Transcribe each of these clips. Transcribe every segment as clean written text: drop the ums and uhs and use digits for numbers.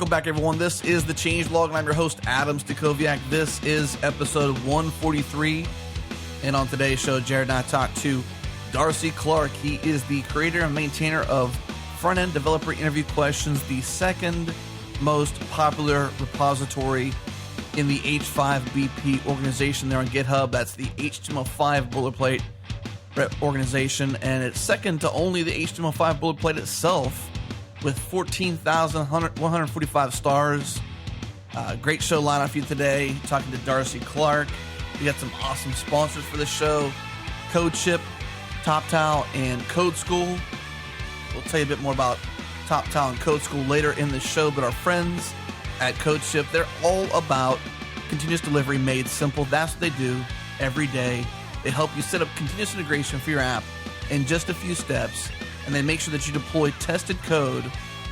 Welcome back, everyone. This is the Changelog, and I'm your host, Adam Stacoviak. This is episode 143, and on today's show, Jared and I talked to Darcy Clarke. He is the creator and maintainer of Front-End Developer Interview Questions, the second most popular repository in the H5BP organization there on GitHub. That's the HTML5 Boilerplate organization, and it's second to only the HTML5 Boilerplate itself, with 14,145 stars. Great show lineup for you today. Talking to Darcy Clarke. We got some awesome sponsors for the show: CodeShip, TopTal, and Code School. We'll tell you a bit more about TopTal and Code School later in the show, but our friends at CodeShip, they're all about continuous delivery made simple. That's what they do every day. They help you set up continuous integration for your app in just a few steps, and they make sure that you deploy tested code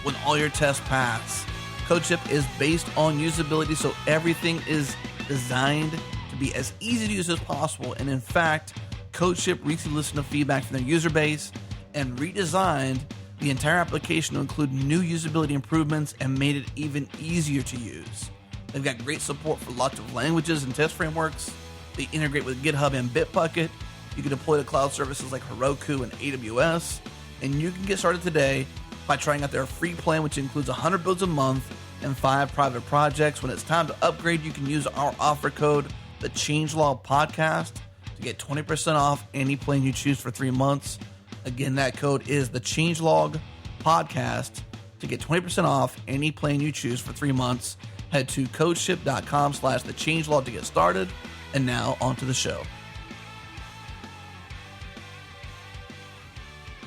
when all your tests pass. CodeShip is based on usability, so everything is designed to be as easy to use as possible. And in fact, CodeShip recently listened to feedback from their user base and redesigned the entire application to include new usability improvements and made it even easier to use. They've got great support for lots of languages and test frameworks. They integrate with GitHub and Bitbucket. You can deploy to cloud services like Heroku and AWS. And you can get started today by trying out their free plan, which includes 100 builds a month and 5 private projects. When it's time to upgrade, you can use our offer code, the Changelog Podcast, to get 20% off any plan you choose for 3 months. Again, that code is the Changelog Podcast to get 20% off any plan you choose for 3 months. Head to codeship.com/thechangelog to get started. And now on to the show.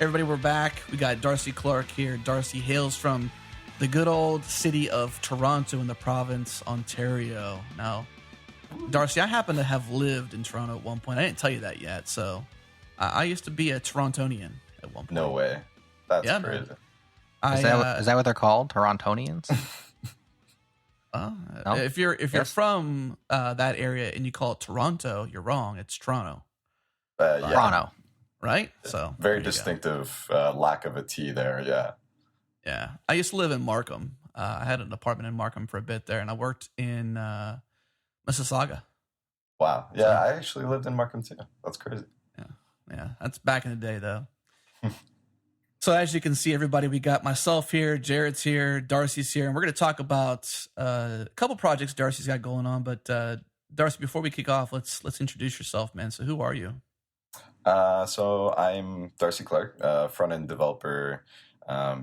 Everybody, we're back. We got Darcy Clarke here. Darcy hails from the good old city of Toronto in the province, Ontario. Now, Darcy, I happen to have lived in Toronto at one point. I didn't tell you that yet. So I used to be a Torontonian at one point. No way. That's crazy. Is that what they're called? Torontonians? No? If you're from that area and you call it Toronto, you're wrong. It's Toronto. Yeah. Toronto. Right? So very distinctive lack of a T there, yeah. Yeah. I used to live in Markham. I had an apartment in Markham for a bit there, and I worked in Mississauga. Wow. Yeah, I actually lived in Markham too. That's crazy. Yeah. That's back in the day, though. So as you can see, everybody, we got myself here, Jared's here, Darcy's here, and we're going to talk about a couple projects Darcy's got going on. But Darcy, before we kick off, let's introduce yourself, man. So who are you? So I'm Darcy Clarke, front-end developer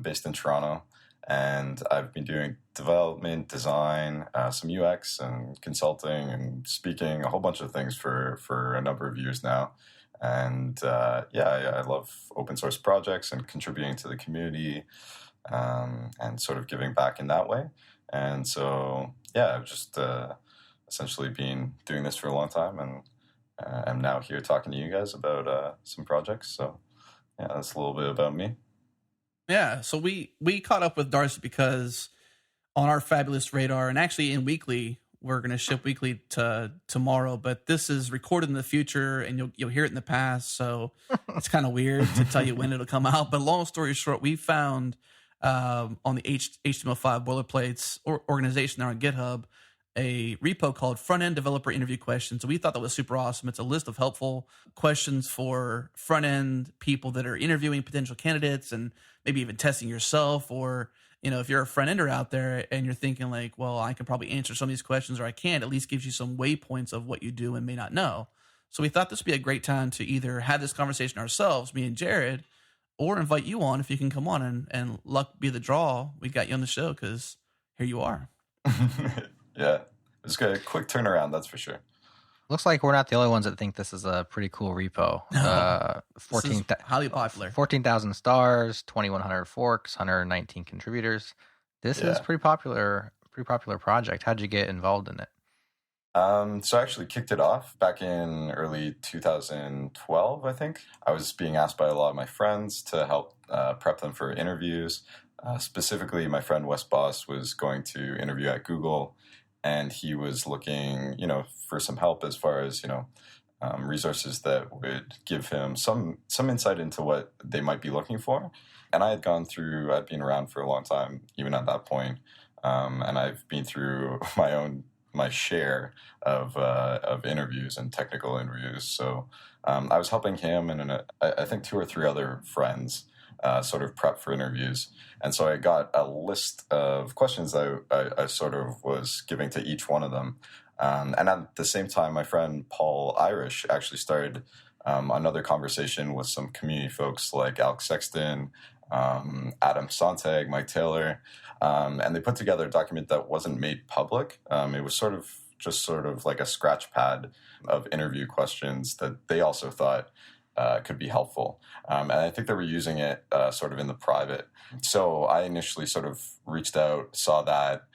based in Toronto, and I've been doing development, design, some UX and consulting and speaking, a whole bunch of things for a number of years now. And I love open source projects and contributing to the community and sort of giving back in that way. And so, I've just essentially been doing this for a long time, and I'm now here talking to you guys about some projects. So, that's a little bit about me. Yeah, so we caught up with Darcy because on our fabulous radar, and actually in Weekly, we're going to ship Weekly to tomorrow, but this is recorded in the future, and you'll hear it in the past, so it's kind of weird to tell you when it'll come out. But long story short, we found on the HTML5 Boilerplates organization there on GitHub a repo called Front-End Developer Interview Questions. So we thought that was super awesome. It's a list of helpful questions for front-end people that are interviewing potential candidates and maybe even testing yourself, or if you're a front-ender out there and you're thinking like, well, I can probably answer some of these questions or I can't, at least gives you some waypoints of what you do and may not know. So we thought this would be a great time to either have this conversation ourselves, me and Jared, or invite you on if you can come on, and luck be the draw. We got you on the show because here you are. Yeah, it's a quick turnaround, that's for sure. Looks like we're not the only ones that think this is a pretty cool repo. 14, highly popular. 14,000 stars, 2,100 forks, 119 contributors. This is pretty popular project. How'd you get involved in it? So I actually kicked it off back in early 2012, I think. I was being asked by a lot of my friends to help prep them for interviews. Specifically, my friend Wes Boss was going to interview at Google, and he was looking, for some help as far as, resources that would give him some insight into what they might be looking for. And I'd been around for a long time, even at that point, and I've been through my share of interviews and technical interviews. So I was helping him and I think 2 or 3 other friends sort of prep for interviews. And so I got a list of questions that I sort of was giving to each one of them. And at the same time, my friend Paul Irish actually started another conversation with some community folks like Alex Sexton, Adam Sontag, Mike Taylor, and they put together a document that wasn't made public. It was sort of like a scratch pad of interview questions that they also thought could be helpful. And I think they were using it sort of in the private. So I initially sort of reached out, saw that,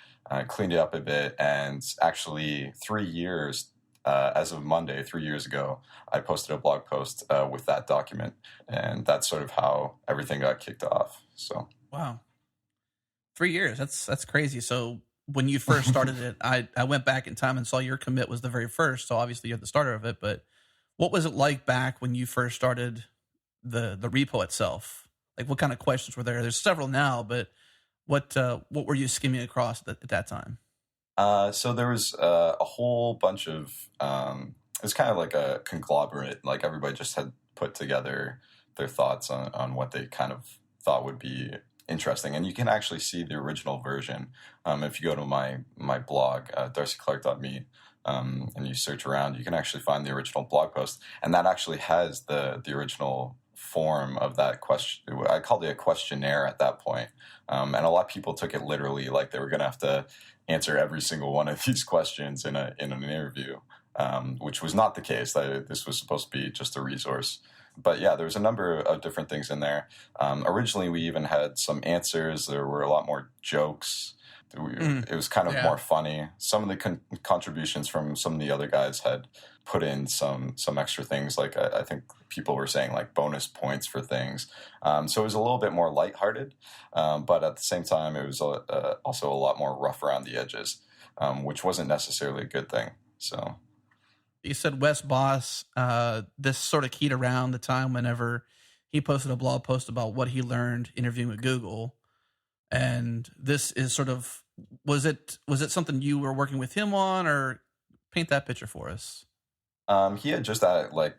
cleaned it up a bit, and actually 3 years, as of Monday, 3 years ago, I posted a blog post with that document, and that's sort of how everything got kicked off. So wow, 3 years. That's crazy. So when you first started it, I went back in time and saw your commit was the very first. So obviously you're the starter of it. But what was it like back when you first started the repo itself? Like, what kind of questions were there? There's several now, but what were you skimming across at that time? So there was a whole bunch of, it was kind of like a conglomerate, like everybody just had put together their thoughts on what they kind of thought would be interesting. And you can actually see the original version if you go to my blog, darcyclarke.me, and you search around, you can actually find the original blog post. And that actually has the original form of that question. I called it a questionnaire at that point. And a lot of people took it literally, like they were going to have to answer every single one of these questions in an interview, which was not the case. This was supposed to be just a resource. But yeah, there was a number of different things in there. Originally, we even had some answers. There were a lot more jokes. It was kind of more funny. Some of the contributions from some of the other guys had put in some extra things. Like I think people were saying like bonus points for things. So it was a little bit more lighthearted, but at the same time, it was also a lot more rough around the edges, which wasn't necessarily a good thing. So you said Wes Boss, this sort of keyed around the time whenever he posted a blog post about what he learned interviewing with Google. And this is sort of, was it something you were working with him on, or paint that picture for us? He had just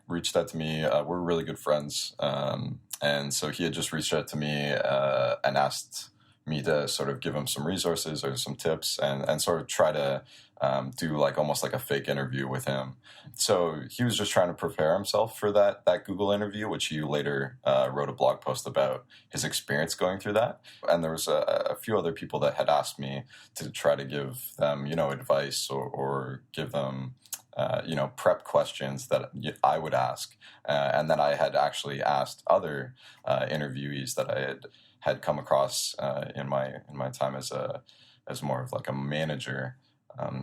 reached out to me. We're really good friends. And so he had just reached out to me and asked me to sort of give him some resources or some tips and sort of try to do like almost like a fake interview with him. So he was just trying to prepare himself for that Google interview, which he later wrote a blog post about his experience going through that. And there was a few other people that had asked me to try to give them, advice or give them, prep questions that I would ask. And then I had actually asked other interviewees that I had come across in my time as more of like a manager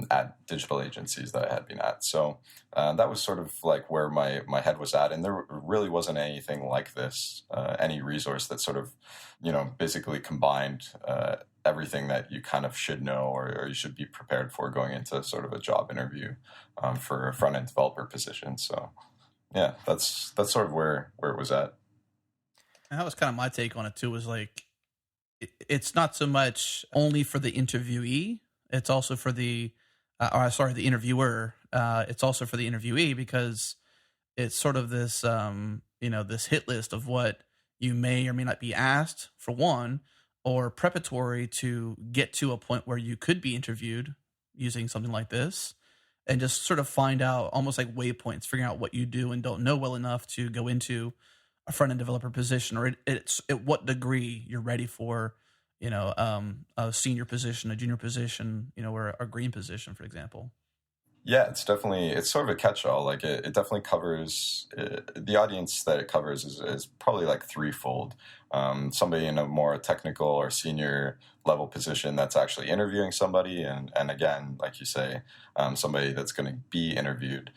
at digital agencies that I had been at. So that was sort of like where my head was at. And there really wasn't anything like this, any resource that sort of, basically combined everything that you kind of should know or you should be prepared for going into sort of a job interview for a front-end developer position. So yeah, that's sort of where it was at. And that was kind of my take on it too, was like, it's not so much only for the interviewee, it's also for the interviewer. It's also for the interviewee, because it's sort of this, this hit list of what you may or may not be asked, for one, or preparatory to get to a point where you could be interviewed using something like this, and just sort of find out, almost like waypoints, figuring out what you do and don't know well enough to go into a front-end developer position, or it's at what degree you're ready for, a senior position, a junior position, or a green position, for example. Yeah, it's sort of a catch-all. Like it definitely covers, the audience that it covers is probably like threefold. Somebody in a more technical or senior level position that's actually interviewing somebody. And again, like you say, somebody that's going to be interviewed,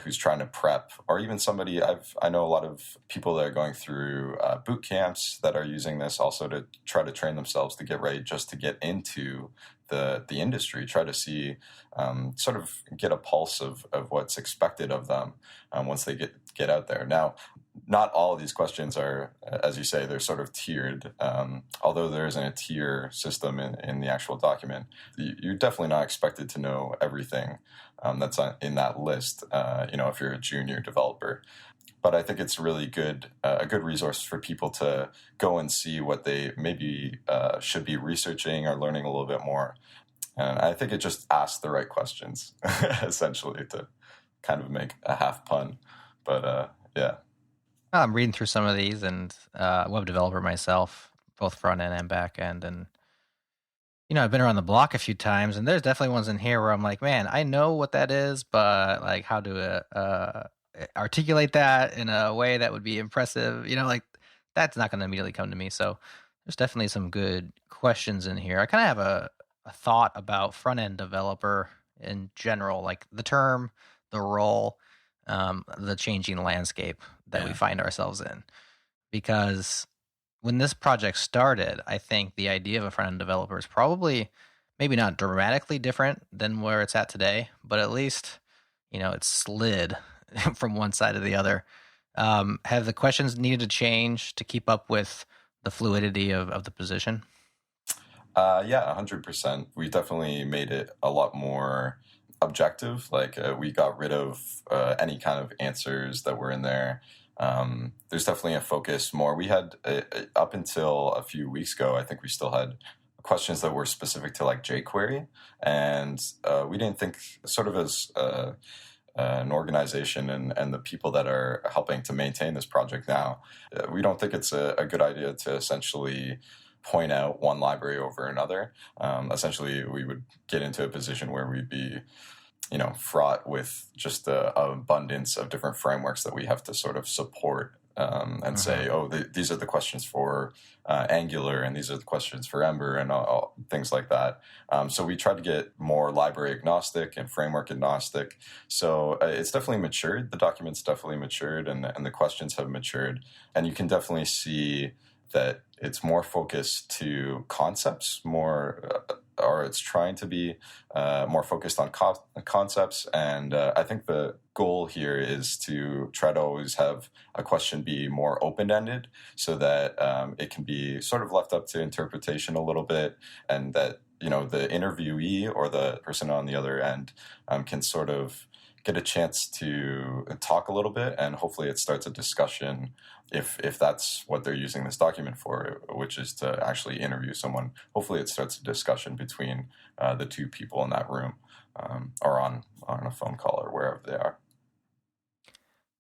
who's trying to prep, or even somebody, I know a lot of people that are going through boot camps that are using this also to try to train themselves to get ready just to get into the industry, try to see, sort of get a pulse of what's expected of them once they get out there. Now, not all of these questions are, as you say, they're sort of tiered. Although there isn't a tier system in the actual document, you're definitely not expected to know everything that's in that list, if you're a junior developer. But I think it's really good, a good resource for people to go and see what they maybe should be researching or learning a little bit more. And I think it just asks the right questions, essentially, to kind of make a half pun. But yeah. I'm reading through some of these, and web developer myself, both front end and back end, and I've been around the block a few times, and there's definitely ones in here where I'm like, man, I know what that is, but like, how to articulate that in a way that would be impressive, like that's not going to immediately come to me. So there's definitely some good questions in here. I kind of have a thought about front end developer in general, like the term, the role, the changing landscape that we find ourselves in. Because when this project started, I think the idea of a front-end developer is probably maybe not dramatically different than where it's at today, but at least, it's slid from one side to the other. Have the questions needed to change to keep up with the fluidity of the position? Yeah, 100%. We definitely made it a lot more objective. Like we got rid of any kind of answers that were in there. There's definitely a focus more. We had up until a few weeks ago, I think we still had questions that were specific to like jQuery, and we didn't think, sort of as an organization and the people that are helping to maintain this project now, we don't think it's a good idea to essentially point out one library over another. Essentially, we would get into a position where we'd be fraught with just an abundance of different frameworks that we have to sort of support and say, these are the questions for Angular, and these are the questions for Ember, and all things like that. So we tried to get more library agnostic and framework agnostic. So it's definitely matured. The document's definitely matured, and the questions have matured. And you can definitely see that it's more focused to concepts, or it's trying to be more focused on concepts. And I think the goal here is to try to always have a question be more open-ended, so that it can be sort of left up to interpretation a little bit, and that the interviewee or the person on the other end can sort of get a chance to talk a little bit, and hopefully it starts a discussion if that's what they're using this document for, which is to actually interview someone. Hopefully it starts a discussion between the two people in that room, or on a phone call or wherever they are.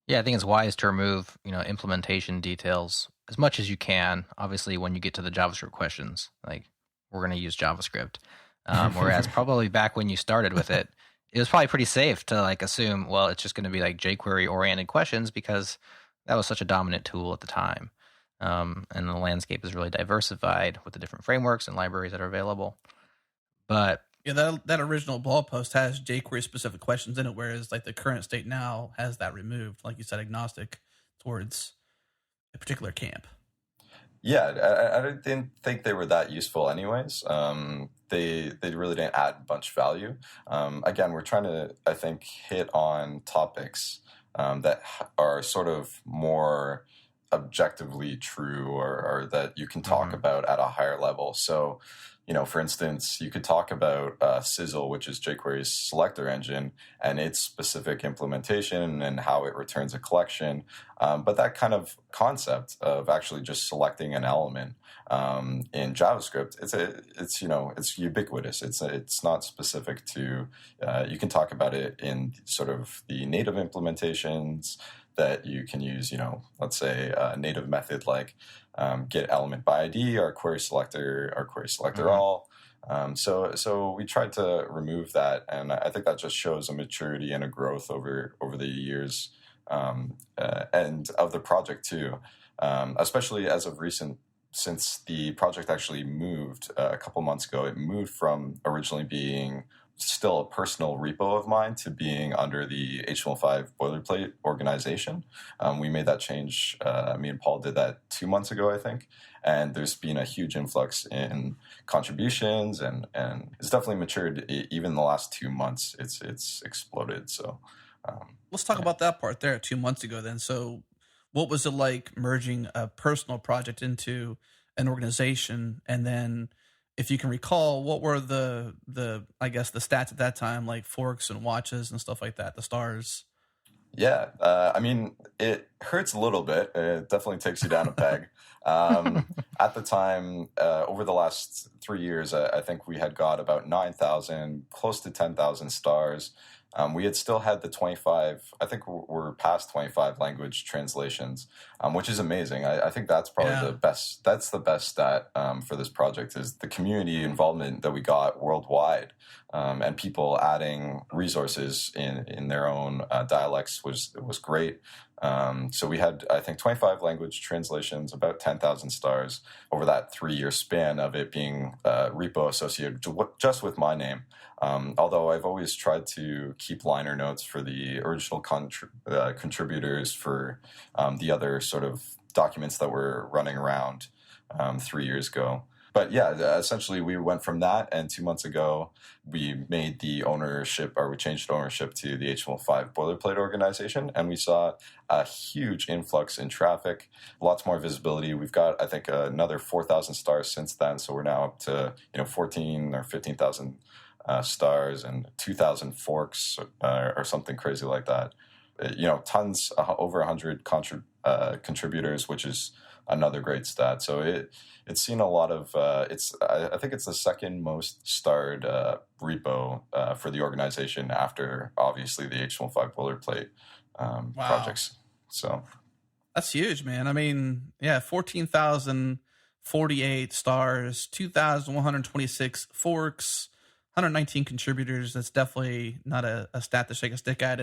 Yeah, I think it's wise to remove, implementation details as much as you can. Obviously, when you get to the JavaScript questions, like we're going to use JavaScript. Whereas probably back when you started with it, it was probably pretty safe to like assume, well, it's just going to be like jQuery oriented questions, because that was such a dominant tool at the time. And the landscape is really diversified with the different frameworks and libraries that are available. But yeah, that original blog post has jQuery specific questions in it, whereas like the current state now has that removed, like you said, agnostic towards a particular camp. Yeah, I didn't think they were that useful anyways. They really didn't add much value. Again, we're trying to, I think, hit on topics that are sort of more objectively true, or that you can talk about at a higher level. So, for instance, you could talk about Sizzle, which is jQuery's selector engine, and its specific implementation and how it returns a collection. But that kind of concept of actually just selecting an element in JavaScript, it's ubiquitous. It's not specific to. You can talk about it in sort of the native implementations that you can use. Let's say a native method like get element by ID, or query selector all. So we tried to remove that, and I think that just shows a maturity and a growth over the years, and of the project too, especially as of recent, since the project actually moved a couple months ago. It moved from originally being still a personal repo of mine to being under the HTML5 Boilerplate organization. We made that change. Me and Paul did that 2 months ago, I think. And there's been a huge influx in contributions, and it's definitely matured. Even in the last 2 months, it's exploded. So let's talk about that part there 2 months ago then. So what was it like merging a personal project into an organization? And then if you can recall, what were the I guess the stats at that time, like forks and watches and stuff like that, the stars? Yeah, I mean, it hurts a little bit. It definitely takes you down a peg. At the time, over the last 3 years, I think we had got about 9,000, close to 10,000 stars. We had still had the 25, I think we're past 25 language translations, which is amazing. I think that's probably the best, that's the best stat for this project, is the community involvement that we got worldwide, and people adding resources in their own dialects was great. So we had, I think, 25 language translations, about 10,000 stars over that 3-year span of it being repo associated just with my name. Although I've always tried to keep liner notes for the original contributors for the other sort of documents that were running around 3 years ago. But yeah, essentially we went from that, and 2 months ago we made the ownership, or we changed ownership to the HTML5 Boilerplate organization, and we saw a huge influx in traffic, lots more visibility. We've got, I think, another 4,000 stars since then, so we're now up to 14 or 15,000 stars and 2,000 forks or something crazy like that. Tons, over 100 contributors, which is another great stat. So it's seen a lot of. I think it's the second most starred repo for the organization, after obviously the HTML5 boilerplate projects. So that's huge, man. I mean, yeah, 14,048 stars, 2,126 forks, 119 contributors. That's definitely not a stat to shake a stick at.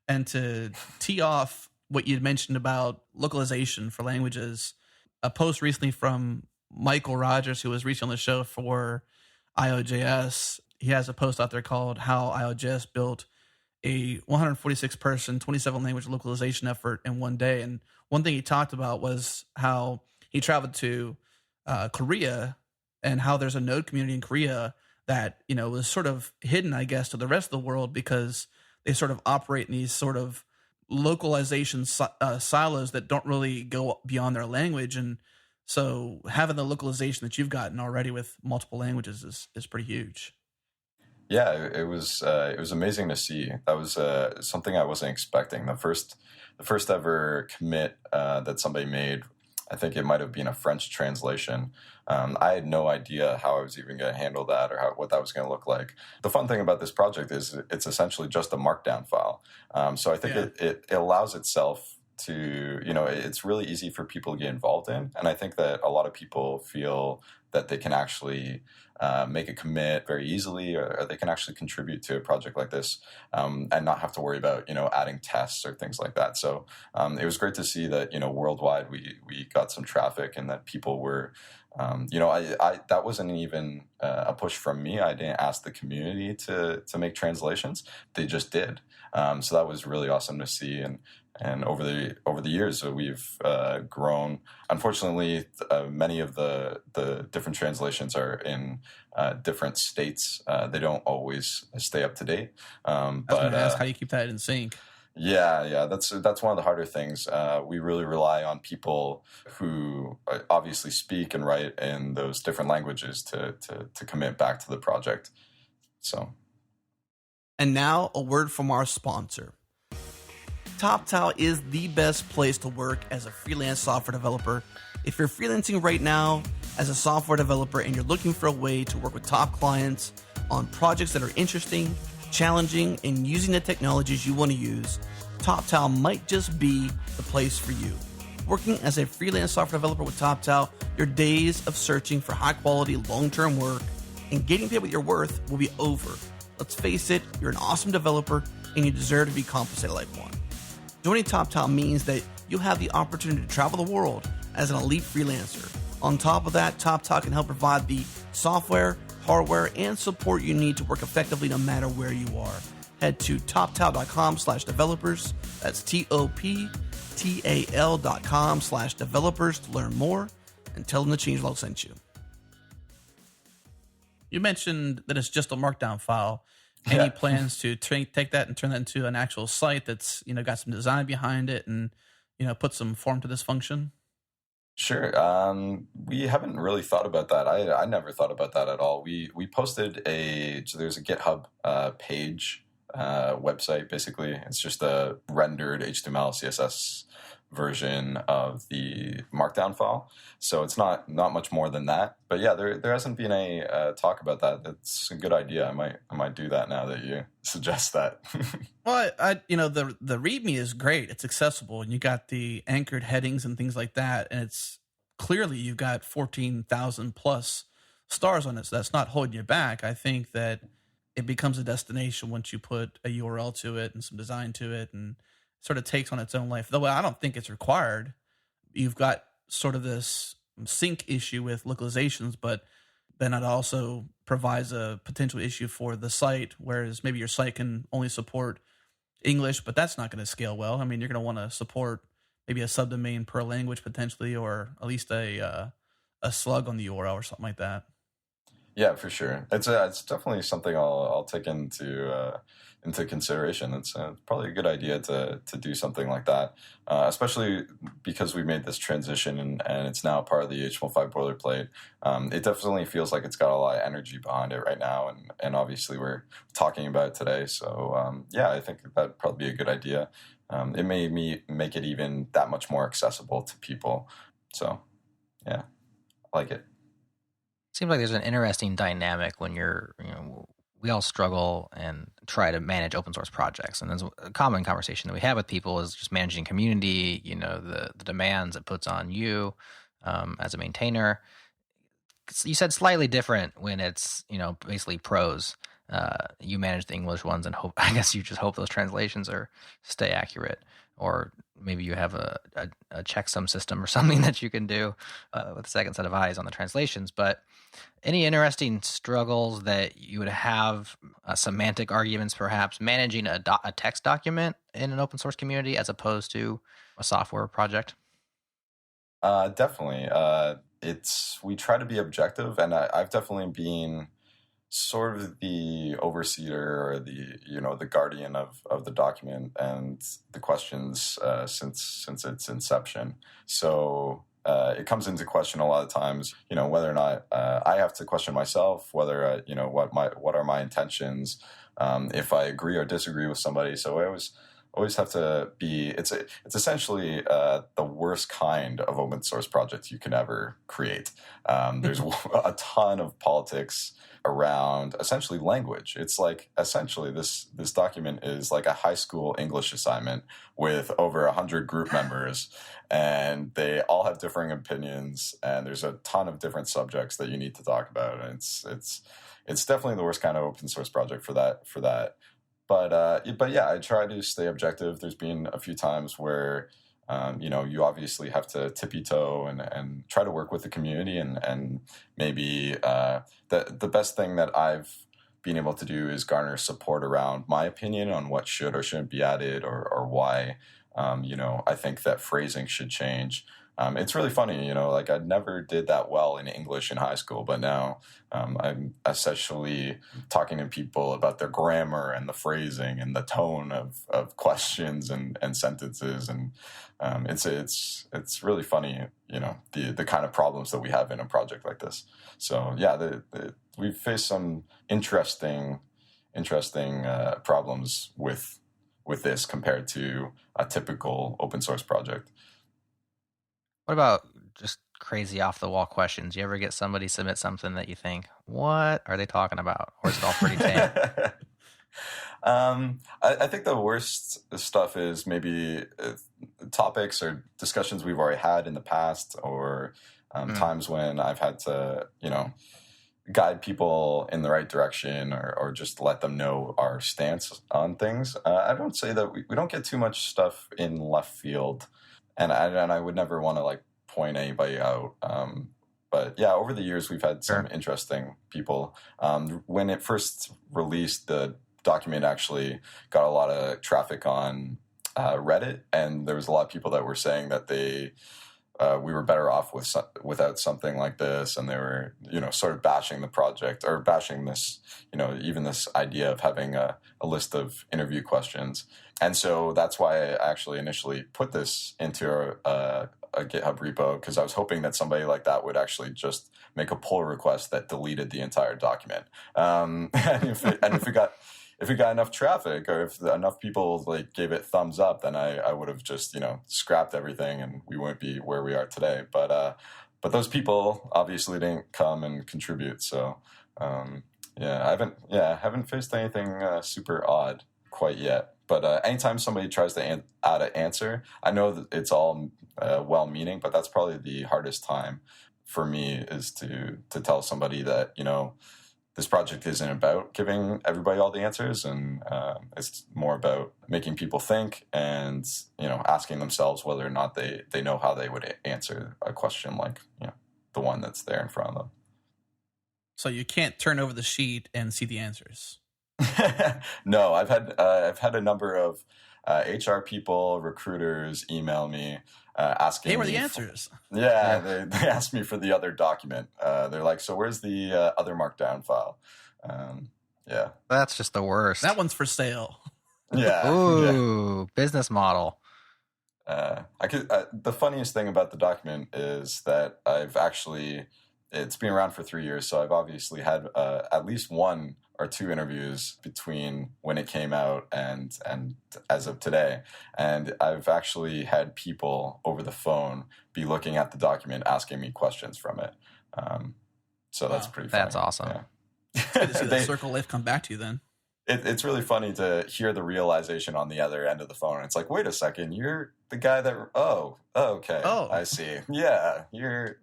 And to tee off what you'd mentioned about localization for languages, a post recently from Michael Rogers, who was recently on the show for IOJS. He has a post out there called "How IOJS Built a 146-person, 27-language localization effort in one day." And one thing he talked about was how he traveled to Korea, and how there's a Node community in Korea that was sort of hidden, I guess, to the rest of the world, because they sort of operate in these sort of localization silos that don't really go beyond their language. And so having the localization that you've gotten already with multiple languages is pretty huge. Yeah, it was amazing to see. That was something I wasn't expecting. The first ever commit that somebody made, I think it might have been a French translation. I had no idea how I was even going to handle that, or what that was going to look like. The fun thing about this project is it's essentially just a markdown file. So I think it allows itself to, it's really easy for people to get involved in. And I think that a lot of people feel that they can actually make a commit very easily, or they can actually contribute to a project like this, and not have to worry about, adding tests or things like that. So it was great to see that, worldwide we got some traffic, and that people were, that wasn't even a push from me. I didn't ask the community to make translations. They just did. So that was really awesome to see. And over the years, we've grown. Unfortunately, many of the different translations are in different states. They don't always stay up to date. I was going to ask, how do you keep that in sync? Yeah, that's one of the harder things. We really rely on people who obviously speak and write in those different languages to commit back to the project. So, and now a word from our sponsor. TopTal is the best place to work as a freelance software developer. If you're freelancing right now as a software developer and you're looking for a way to work with top clients on projects that are interesting, challenging, and using the technologies you want to use, TopTal might just be the place for you. Working as a freelance software developer with TopTal, your days of searching for high-quality, long-term work and getting paid what you're worth will be over. Let's face it, you're an awesome developer and you deserve to be compensated like one. Joining TopTal means that you'll have the opportunity to travel the world as an elite freelancer. On top of that, TopTal can help provide the software, hardware, and support you need to work effectively no matter where you are. Head to toptal.com/developers. That's TOPTAL.com/developers to learn more, and tell them the changelog sent you. You mentioned that it's just a markdown file. Any plans to take that and turn that into an actual site that's got some design behind it, and put some form to this function? Sure. We haven't really thought about that. I never thought about that at all. We posted so there's a GitHub page website. Basically, it's just a rendered HTML CSS version of the Markdown file. So it's not much more than that. But yeah, there hasn't been a talk about that. That's a good idea. I might do that now that you suggest that. Well, the README is great. It's accessible, and you got the anchored headings and things like that. And it's clearly you've got 14,000 plus stars on it, so that's not holding you back. I think that it becomes a destination once you put a URL to it and some design to it, and sort of takes on its own life. Though I don't think it's required. You've got sort of this sync issue with localizations, but then it also provides a potential issue for the site, whereas maybe your site can only support English, but that's not going to scale well. I mean, you're going to want to support maybe a subdomain per language potentially, or at least a slug on the URL or something like that. Yeah, for sure. It's definitely something I'll take into consideration. It's probably a good idea to do something like that, especially because we made this transition and it's now part of the HTML5 boilerplate. It definitely feels like it's got a lot of energy behind it right now, and obviously we're talking about it today. So yeah, I think that'd probably be a good idea. It may make it even that much more accessible to people. So yeah, I like it. Seems like there's an interesting dynamic when we all struggle and try to manage open source projects. And there's a common conversation that we have with people is just managing community, the demands it puts on you as a maintainer. You said slightly different when it's, basically prose. You manage the English ones and I guess you just hope those translations stay accurate. Or maybe you have a checksum system or something that you can do with a second set of eyes on the translations. But any interesting struggles that you would have, semantic arguments perhaps, managing a text document in an open source community as opposed to a software project? Definitely. We try to be objective, and I've definitely been sort of the overseer or the guardian of the document and the questions since its inception. So it comes into question a lot of times, whether or not I have to question myself, whether what are my intentions, if I agree or disagree with somebody. So I always have to be. It's essentially the worst kind of open source project you can ever create. There's a ton of politics around essentially language. It's like essentially this document is like a high school English assignment with over 100 group members, and they all have differing opinions, and there's a ton of different subjects that you need to talk about. And it's definitely the worst kind of open source project for that. But yeah, I try to stay objective. There's been a few times where you obviously have to tippy toe and try to work with the community, and maybe the best thing that I've been able to do is garner support around my opinion on what should or shouldn't be added, or why I think that phrasing should change. It's really funny, like I never did that well in English in high school, but now I'm essentially talking to people about their grammar and the phrasing and the tone of questions and sentences, and it's really funny, the kind of problems that we have in a project like this. So yeah, we've faced some interesting problems with this compared to a typical open source project. What about just crazy off the wall questions? You ever get somebody submit something that you think, what are they talking about? Or is it all pretty tame? I think the worst stuff is maybe topics or discussions we've already had in the past, or times when I've had to, guide people in the right direction, or just let them know our stance on things. I don't say that we don't get too much stuff in left field. And I would never want to point anybody out. But yeah, over the years, we've had some interesting people. When it first released, the document actually got a lot of traffic on Reddit. And there was a lot of people that were saying that they we were better off without something like this, and they were, sort of bashing the project, or bashing this, even this idea of having a list of interview questions. And so that's why I actually initially put this into a GitHub repo, because I was hoping that somebody like that would actually just make a pull request that deleted the entire document. And if it got enough traffic, or if enough people like gave it thumbs up, then I would have just, scrapped everything, and we wouldn't be where we are today. But those people obviously didn't come and contribute. So I haven't faced anything super odd quite yet. But anytime somebody tries to add an answer, I know that it's all well-meaning, but that's probably the hardest time for me, is to tell somebody that, this project isn't about giving everybody all the answers, and it's more about making people think and, asking themselves whether or not they know how they would answer a question like, the one that's there in front of them. So you can't turn over the sheet and see the answers. No, I've had a number of HR people, recruiters email me asking. They were the answers. They asked me for the other document. They're like, "So where's the other Markdown file?" Yeah, that's just the worst. That one's for sale. Yeah. Ooh, business model. The funniest thing about the document is that it's been around for 3 years, so I've obviously had at least 1 or 2 interviews between when it came out and as of today. And I've actually had people over the phone be looking at the document, asking me questions from it. So that's pretty funny. That's awesome. Yeah. It's good to see the circle life come back to you then. It's really funny to hear the realization on the other end of the phone. It's like, wait a second, you're the guy that, okay. Oh. I see. Yeah,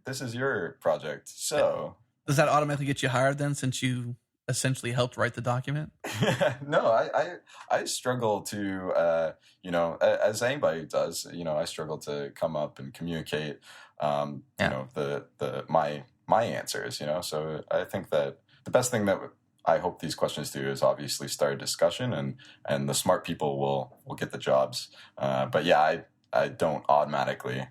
this is your project. So does that automatically get you hired then, since you essentially helped write the document? No, I struggle to, as anybody does, I struggle to come up and communicate, my answers, so I think that the best thing that I hope these questions do is obviously start a discussion, and the smart people will get the jobs. But yeah, I don't automatically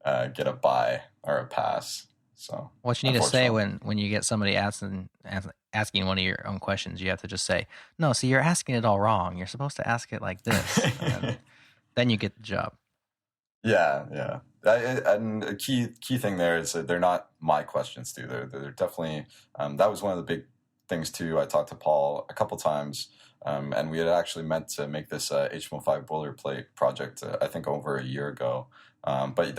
get a buy or a pass. So what you need to say when you get somebody asking one of your own questions, you have to just say, "No, see, you're asking it all wrong. You're supposed to ask it like this." Then you get the job. Yeah. And a key thing there is that they're not my questions too. They're definitely that was one of the big things too. I talked to Paul a couple times, and we had actually meant to make this HTML5 Boilerplate project I think over a year ago. But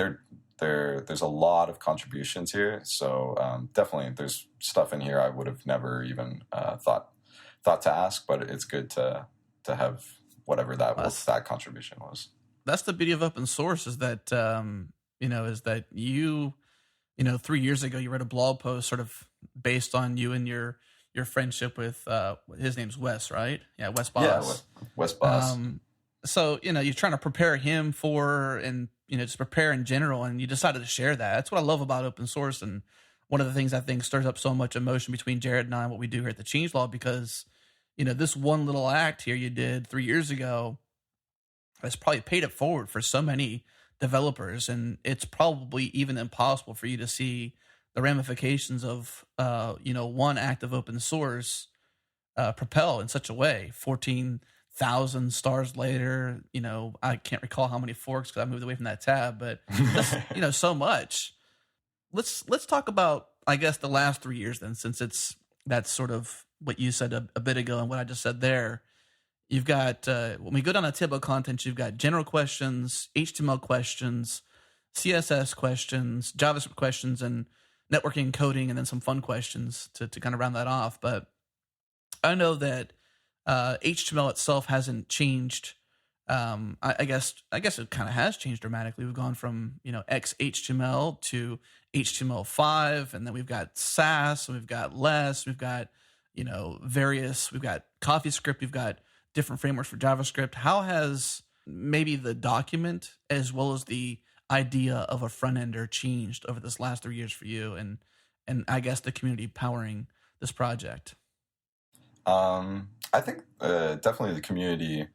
there's a lot of contributions here, so definitely there's stuff in here I would have never even thought to ask, but it's good to have whatever that contribution was. That's the beauty of open source, is that you 3 years ago you wrote a blog post sort of based on you and your friendship with his name's Wes, right? Yeah, Wes Boss. Yeah, Wes Boss. So you're trying to prepare him and just prepare in general, and you decided to share that. That's what I love about open source, and one of the things I think stirs up so much emotion between Jared and I and what we do here at the Changelog, because this one little act here you did 3 years ago has probably paid it forward for so many developers, and it's probably even impossible for you to see the ramifications of one act of open source propel in such a way. 14,000 stars later, I can't recall how many forks because I moved away from that tab, but just, so much. Let's talk about, I guess, the last 3 years then, since that's sort of what you said a bit ago and what I just said there. You've got, when we go down to table of contents, you've got general questions, HTML questions, CSS questions, JavaScript questions, and networking and coding, and then some fun questions to kind of round that off. But I know that HTML itself hasn't changed. I guess it kind of has changed dramatically. We've gone from XHTML to HTML5, and then we've got Sass, and we've got Less, we've got we've got CoffeeScript, we've got different frameworks for JavaScript. How has maybe the document as well as the idea of a front ender changed over this last 3 years for you, and I guess the community powering this project? I think definitely the community.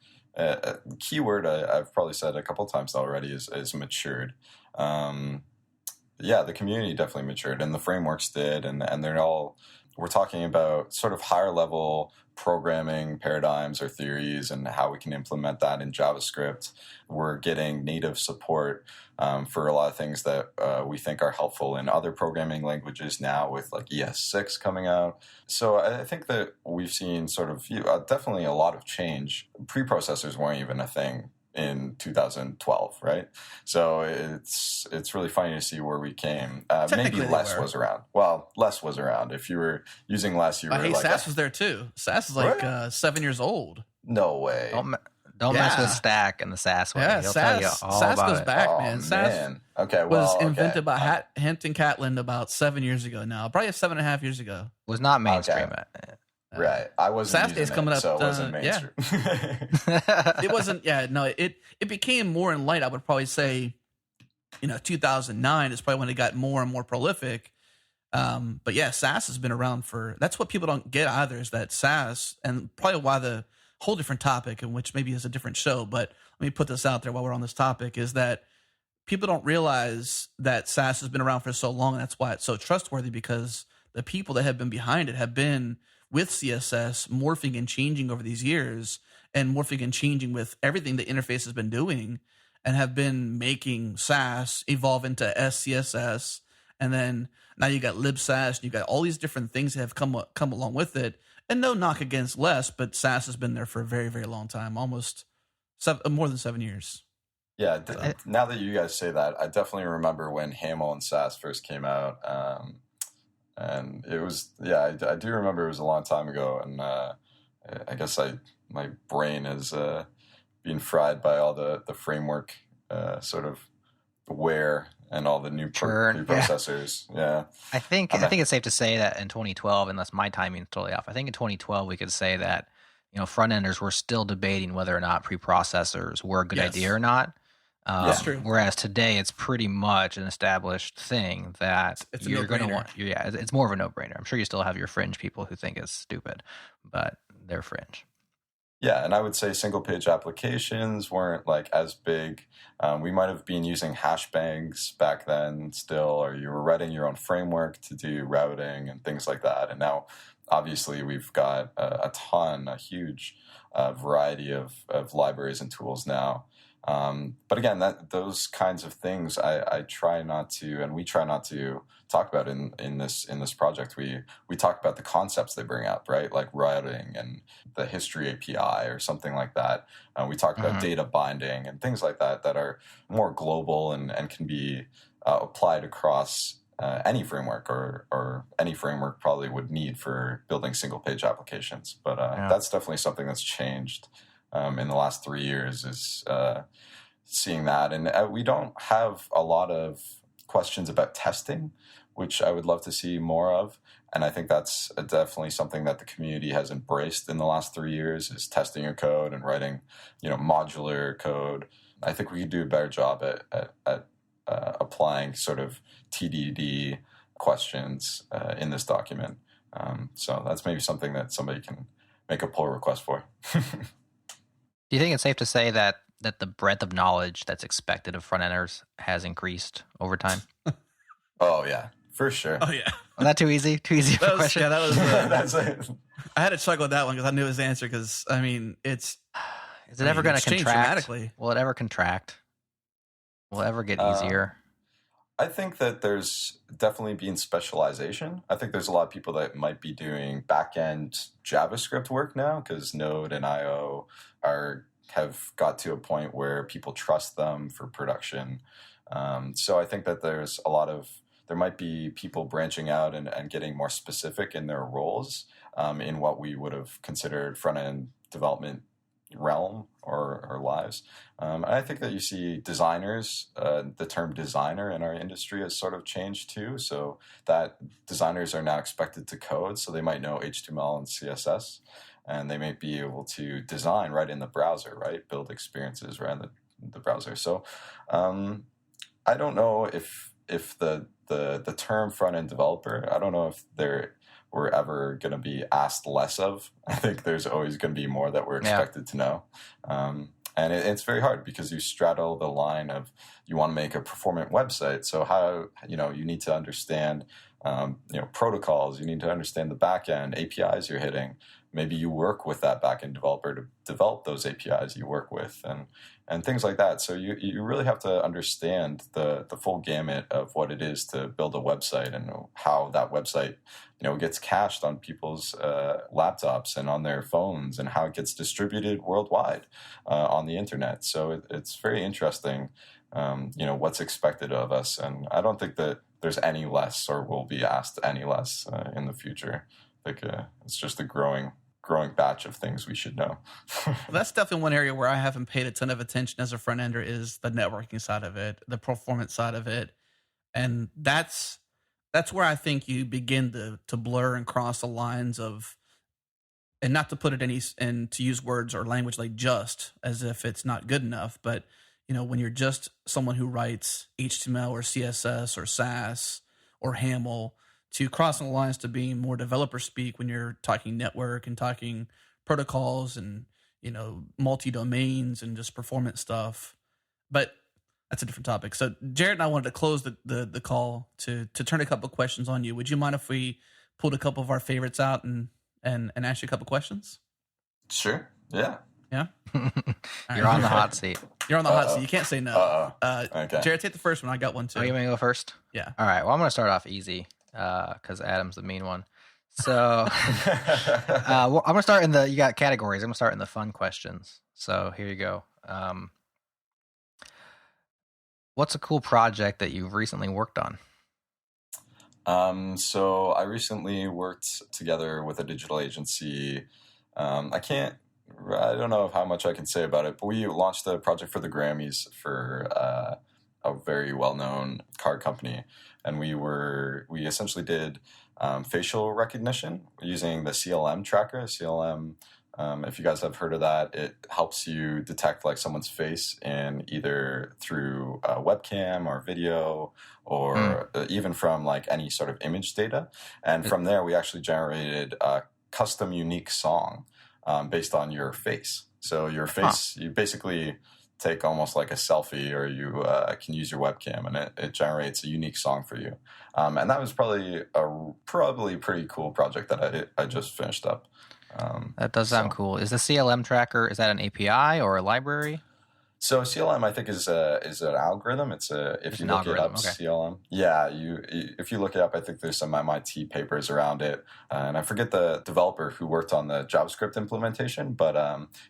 Keyword I've probably said a couple times already is matured. the community definitely matured, and the frameworks did, and they're all, we're talking about sort of higher level programming paradigms or theories and how we can implement that in JavaScript. We're getting native support for a lot of things that we think are helpful in other programming languages now, with like ES6 coming out. So I think that we've seen sort of definitely a lot of change. Preprocessors weren't even a thing in 2012, right? So it's really funny to see where we came. Maybe less was around. Well, less was around. If you were using less, you were like... Sass was there too. Sass is like 7 years old. No way. Don't mess with Stack and the Sass way. Yeah, He'll tell you all Sass about goes it. back, Oh, man. Sass was invented by Hampton Catlin about 7 years ago now. Probably 7.5 years ago. Was not mainstream. Right. I wasn't Sass coming up, so it wasn't mainstream. It wasn't, it became more in light, I would probably say, 2009 is probably when it got more and more prolific. But yeah, Sass has been around for, that's what people don't get either, is that Sass, and probably why the whole different topic, in which maybe is a different show, but let me put this out there while we're on this topic, is that people don't realize that Sass has been around for so long, and that's why it's so trustworthy, because the people that have been behind it have been with CSS morphing and changing over these years, and morphing and changing with everything the interface has been doing, and have been making Sass evolve into SCSS, and then now you got libsass, and you got all these different things that have come along with it. And no knock against less, but Sass has been there for a very, very long time, almost more than 7 years. Yeah, now that you guys say that, I definitely remember when Haml and Sass first came out. And it was, I do remember it was a long time ago, and I guess my brain is being fried by all the framework sort of wear and all the new preprocessors. Yeah. I think it's safe to say that in 2012, unless my timing is totally off, I think in 2012 we could say that front enders were still debating whether or not preprocessors were a good idea or not. That's true. Whereas today it's pretty much an established thing that you're going to want. Yeah, it's more of a no-brainer. I'm sure you still have your fringe people who think it's stupid, but they're fringe. Yeah, and I would say single-page applications weren't like as big. We might have been using hash banks back then still, or you were writing your own framework to do routing and things like that. And now, obviously, we've got a huge variety of libraries and tools now. But again, those kinds of things I try not to, and we try not to talk about in this project. We talk about the concepts they bring up, right? Like routing and the history API or something like that. We talk about data binding and things like that are more global and can be applied across any framework or any framework probably would need for building single page applications. But that's definitely something that's changed in the last 3 years, is seeing that. And we don't have a lot of questions about testing, which I would love to see more of. And I think that's definitely something that the community has embraced in the last 3 years, is testing your code and writing, modular code. I think we could do a better job at applying sort of TDD questions in this document. So that's maybe something that somebody can make a pull request for. Do you think it's safe to say that the breadth of knowledge that's expected of front enders has increased over time? Oh, yeah, for sure. Oh, yeah. Was that too easy? Too easy of a question? Yeah, that was... That's it. I had to struggle with that one because I knew his answer, because, it's... Is it ever going to contract? Dramatically. Will it ever contract? Will it ever get easier? I think that there's definitely been specialization. I think there's a lot of people that might be doing back-end JavaScript work now, because Node and IO have got to a point where people trust them for production. So I think that there might be people branching out and getting more specific in their roles in what we would have considered front-end development realm or lives. And I think that you see designers, the term designer in our industry has sort of changed too. So that designers are now expected to code, so they might know HTML and CSS, and they may be able to design right in the browser, right? Build experiences right in the browser. So I don't know if the term front-end developer, I don't know if we're ever going to be asked less of. I think there's always going to be more that we're expected to know. And it's very hard because you straddle the line of you want to make a performant website. So how, you need to understand, protocols. You need to understand the backend APIs you're hitting. Maybe you work with that backend developer to develop those APIs you work with and things like that. So you really have to understand the full gamut of what it is to build a website and how that website, gets cached on people's laptops and on their phones and how it gets distributed worldwide on the internet. So it's very interesting, what's expected of us. And I don't think that there's any less or will be asked any less in the future. It's just a growing batch of things we should know. Well, that's definitely one area where I haven't paid a ton of attention as a front ender is the networking side of it, the performance side of it. And that's where I think you begin to blur and cross the lines of, and not to put it and to use words or language like just as if it's not good enough, but when you're just someone who writes HTML or CSS or SAS or HAML, to crossing the lines to being more developer speak when you're talking network and talking protocols and, multi-domains and just performance stuff. But that's a different topic. So Jared and I wanted to close the call to turn a couple of questions on you. Would you mind if we pulled a couple of our favorites out and asked you a couple of questions? Sure. Yeah. Yeah. You're on the hot seat. You're on the hot seat. You can't say no. Okay. Jared, take the first one. I got one too. Oh, you want me to go first? Yeah. All right. Well, I'm going to start off easy because Adam's the mean one. So I'm going to start you got categories. I'm going to start in the fun questions. So here you go. What's a cool project that you've recently worked on? So I recently worked together with a digital agency. I don't know how much I can say about it, but we launched a project for the Grammys for a very well-known card company. And we essentially did facial recognition using the CLM tracker. CLM, if you guys have heard of that, it helps you detect like someone's face in either through a webcam or video or even from like any sort of image data. And from there, we actually generated a custom unique song based on your face. So your face, you basically take almost like a selfie, or you can use your webcam, and it generates a unique song for you. And that was probably a pretty cool project that I just finished up. That does sound cool. Is the CLM tracker, is that an API or a library? So CLM, I think, is an algorithm. If you look it up, okay. CLM. Yeah, if you look it up, I think there's some MIT papers around it, and I forget the developer who worked on the JavaScript implementation, but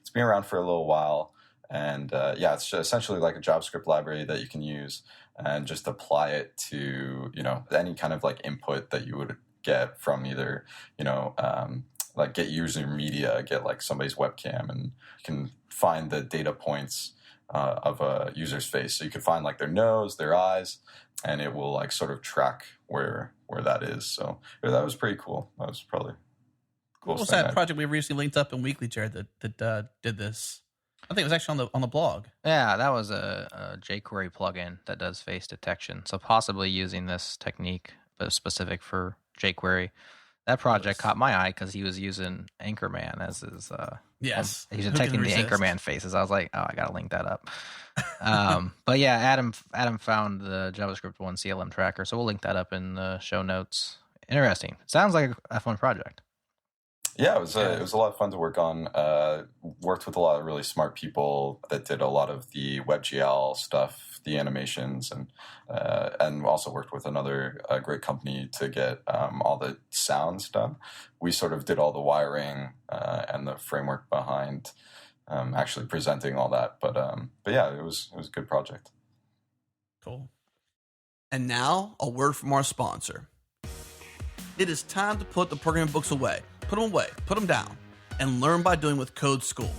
it's been around for a little while. And it's essentially like a JavaScript library that you can use and just apply it to any kind of like input that you would get from either like get user media, get like somebody's webcam, and you can find the data points of a user's face. So you can find like their nose, their eyes, and it will like sort of track where that is. So that was pretty cool. That was probably cool. What was that project we recently linked up in Weekly, Jared, that did this? I think it was actually on the blog. Yeah, that was a jQuery plugin that does face detection. So possibly using this technique, but specific for jQuery. That project caught my eye because he was using Anchorman as his. Yes, he's detecting the Anchorman faces. I was like, oh, I got to link that up. But yeah, Adam found the JavaScript one CLM tracker, so we'll link that up in the show notes. Interesting. Sounds like a fun project. Yeah, it was a lot of fun to work on. Worked with a lot of really smart people that did a lot of the WebGL stuff, the animations, and also worked with another great company to get all the sounds done. We sort of did all the wiring and the framework behind actually presenting all that. But yeah, it was a good project. Cool. And now a word from our sponsor. It is time to put the programming books away. Put them away, put them down, and learn by doing with Code School.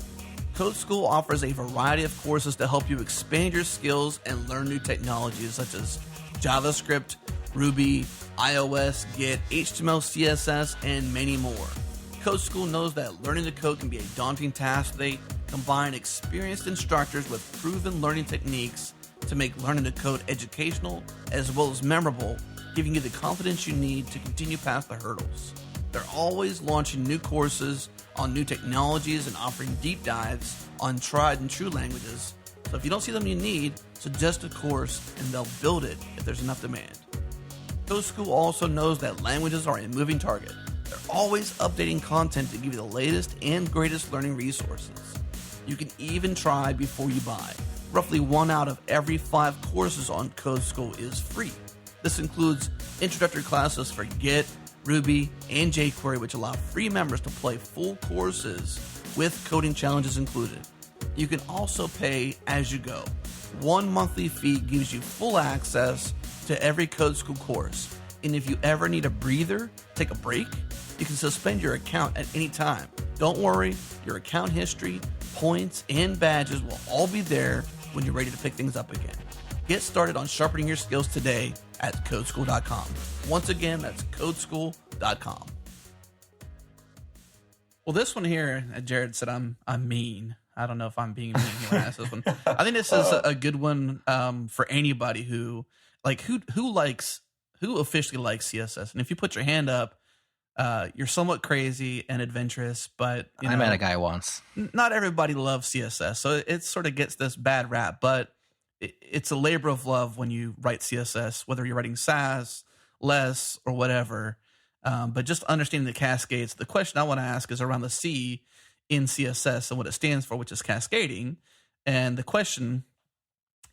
Code School offers a variety of courses to help you expand your skills and learn new technologies such as JavaScript, Ruby, iOS, Git, HTML, CSS, and many more. Code School knows that learning to code can be a daunting task. They combine experienced instructors with proven learning techniques to make learning to code educational as well as memorable, giving you the confidence you need to continue past the hurdles. They're always launching new courses on new technologies and offering deep dives on tried and true languages. So if you don't see them you need, suggest a course and they'll build it if there's enough demand. Code School also knows that languages are a moving target. They're always updating content to give you the latest and greatest learning resources. You can even try before you buy. Roughly 1 out of every 5 courses on Code School is free. This includes introductory classes for Git, Ruby, and jQuery, which allow free members to play full courses with coding challenges included. You can also pay as you go. 1 monthly fee gives you full access to every Code School course. And if you ever need a breather, take a break, you can suspend your account at any time. Don't worry, your account history, points, and badges will all be there when you're ready to pick things up again. Get started on sharpening your skills today at codeschool.com. Once again, that's codeschool.com. Well, this one here, Jared said I'm mean. I don't know if I'm being mean here when I ask this one. I think this is a good one for anybody who officially likes CSS. And if you put your hand up, you're somewhat crazy and adventurous, but I met a guy once. Not everybody loves CSS, so it sort of gets this bad rap. But it's a labor of love when you write CSS, whether you're writing Sass, less, or whatever. But just understanding the cascades. The question I want to ask is around the C in CSS and what it stands for, which is cascading. And the question